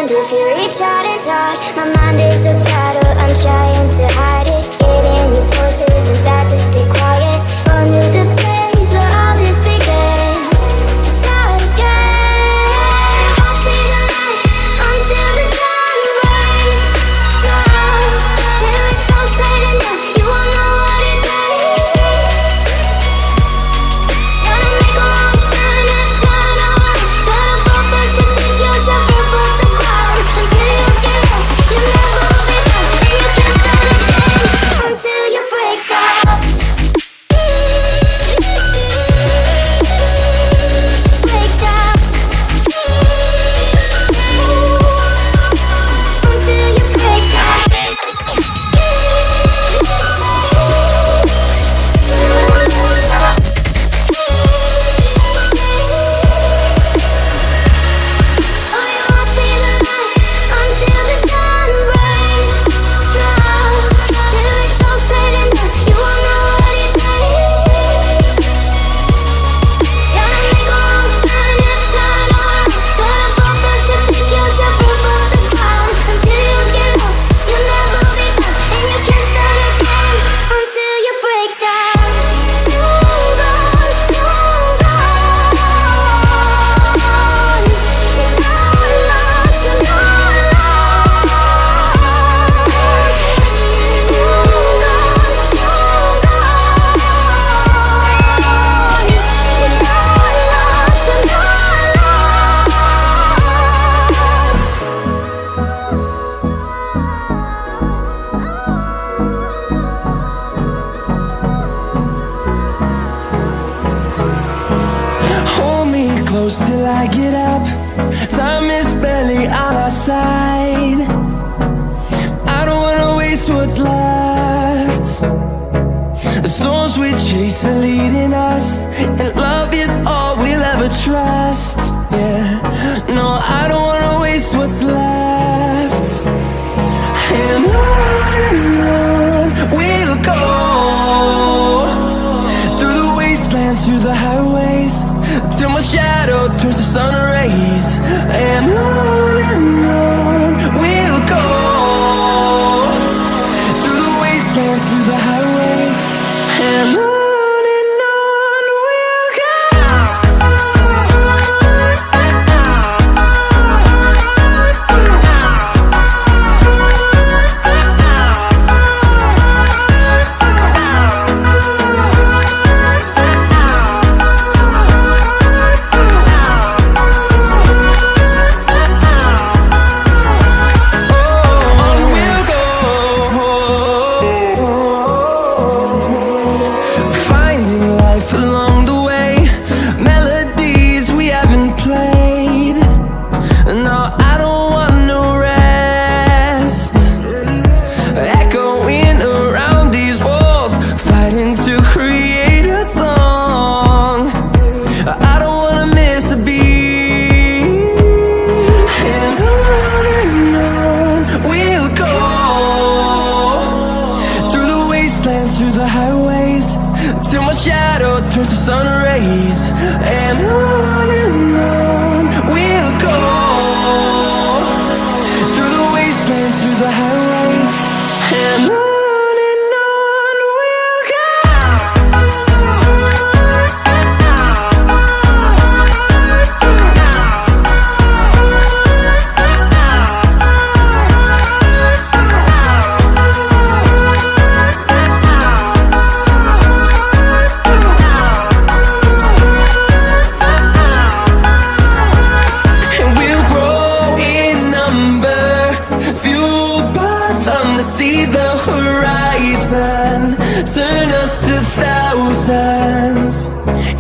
If you reach out and touch, my mind is a battle, I'm trying to hide it. Getting these voices inside to stay quiet. Run to the place where all this began. Start again. I'll see the light until the dawn breaks. No, till it's all said and done, you won't know what it takes. Gotta make a wrong turn and turn around. Gotta focus to pick yourself up off the ground. Until you get lost, you'll never be found. And you can't start again until you break down. Break down. Until you break down. Oh, you won't see the light until the dawn breaks. No, till it's all said and done, you won't know what it takes. Gotta make a wrong turn and turn around. Gotta focus to pick yourself up off the ground. Until you get lost, you'll never be found. And you can't start again until you break down. Hold on, hold on. You're not lost, you're not lost. Hold on, hold on. You're not lost, you're not Hold me close till I get up. Time is barely on our side. I don't wanna waste what's left. The storms we chase are leading us, and love is all we'll ever trust. Yeah, no, I don't wanna waste what's left. And on we'll go, through the wastelands, through the highways, till my shadow turns to sun rays. And on we'll go, through the wastelands, through the highways, and on we'll go. see the horizon, turn us to thousands,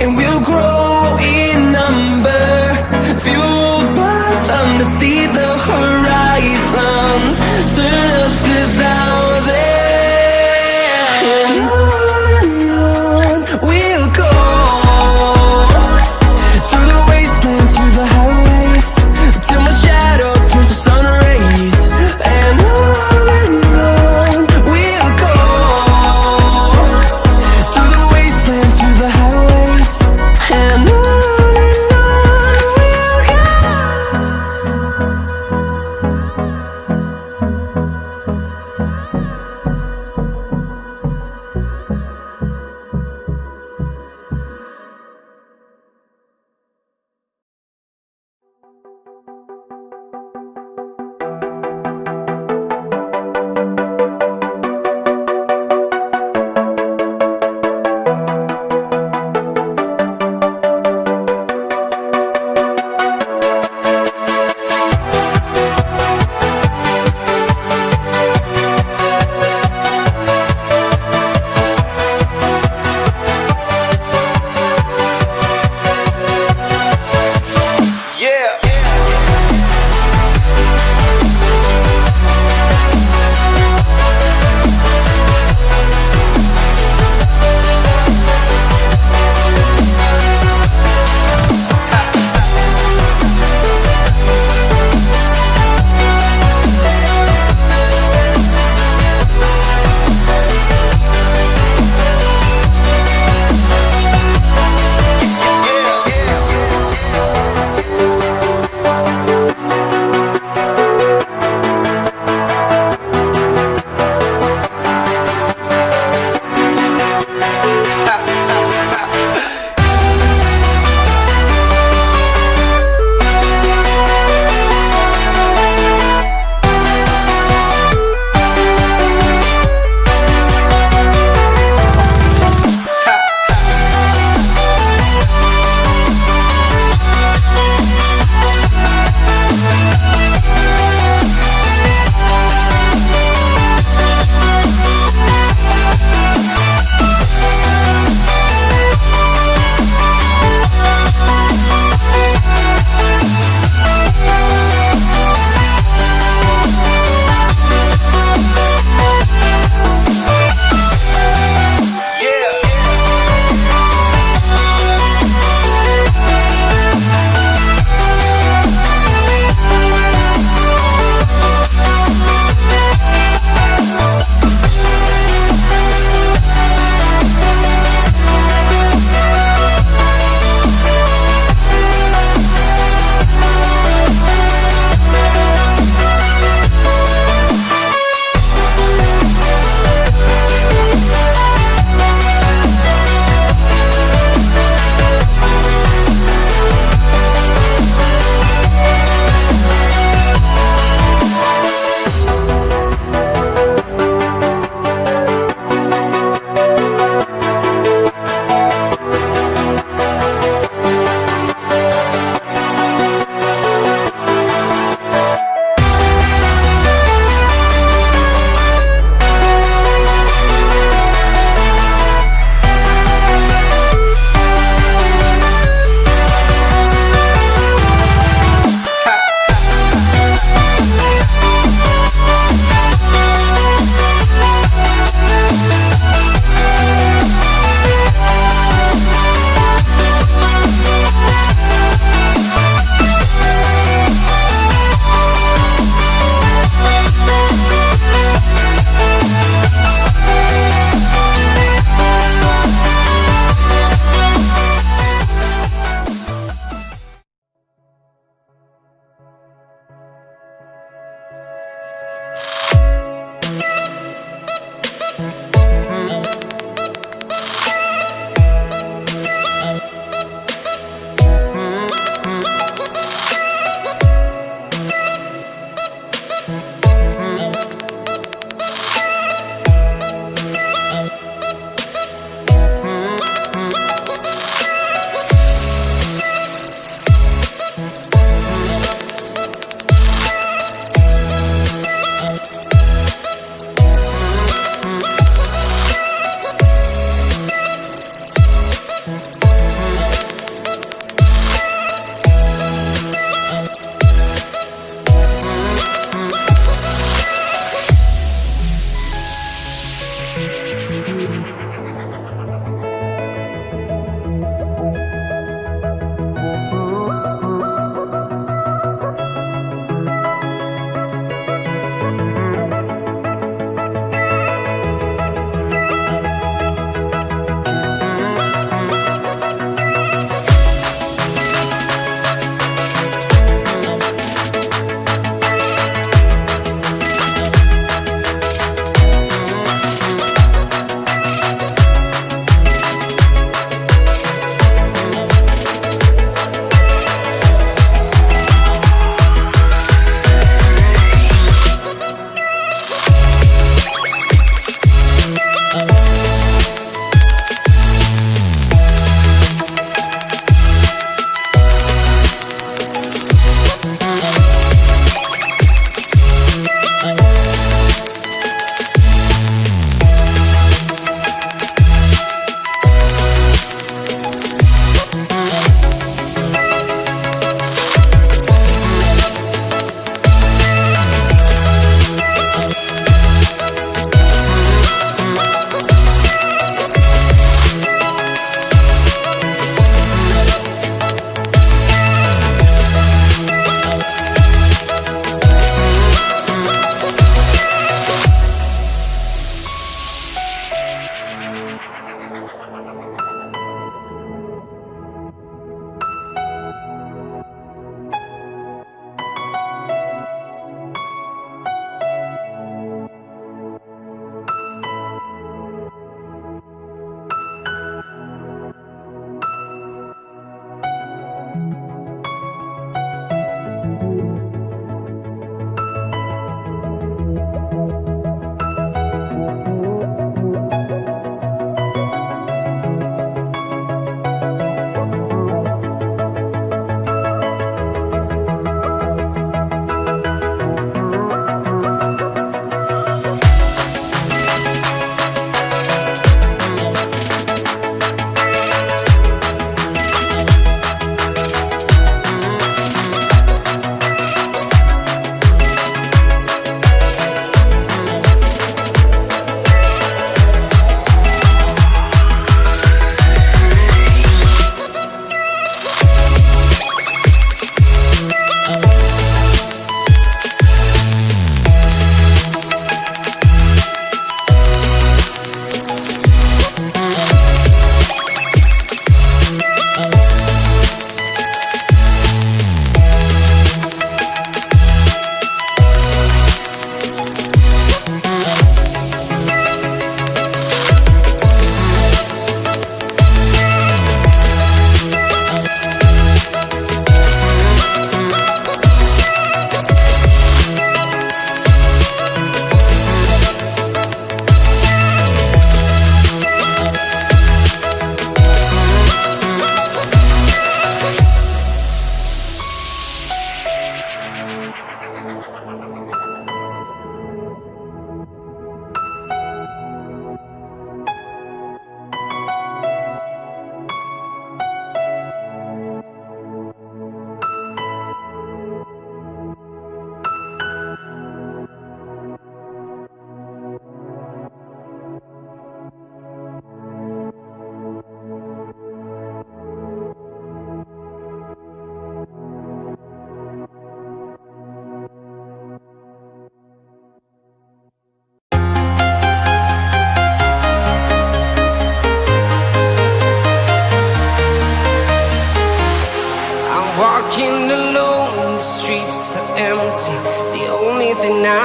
and we'll grow in number, fueled by them to see the horizon, turn us to thousands. And on we'll go, through the wastelands, through the highways, till my shadow turns to sun rays. And on we'll go, through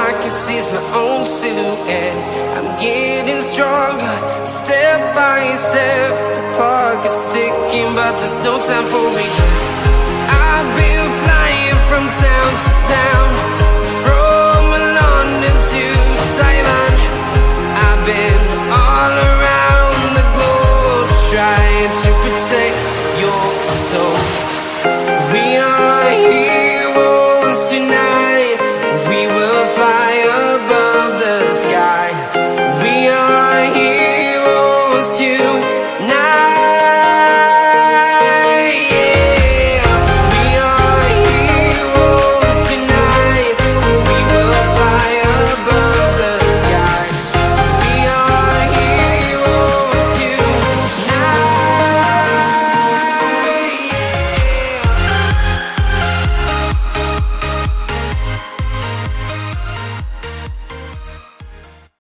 I can seize my own silhouette. I'm getting stronger, step by step. The clock is ticking, but there's no time for regrets. I've been flying from town to town,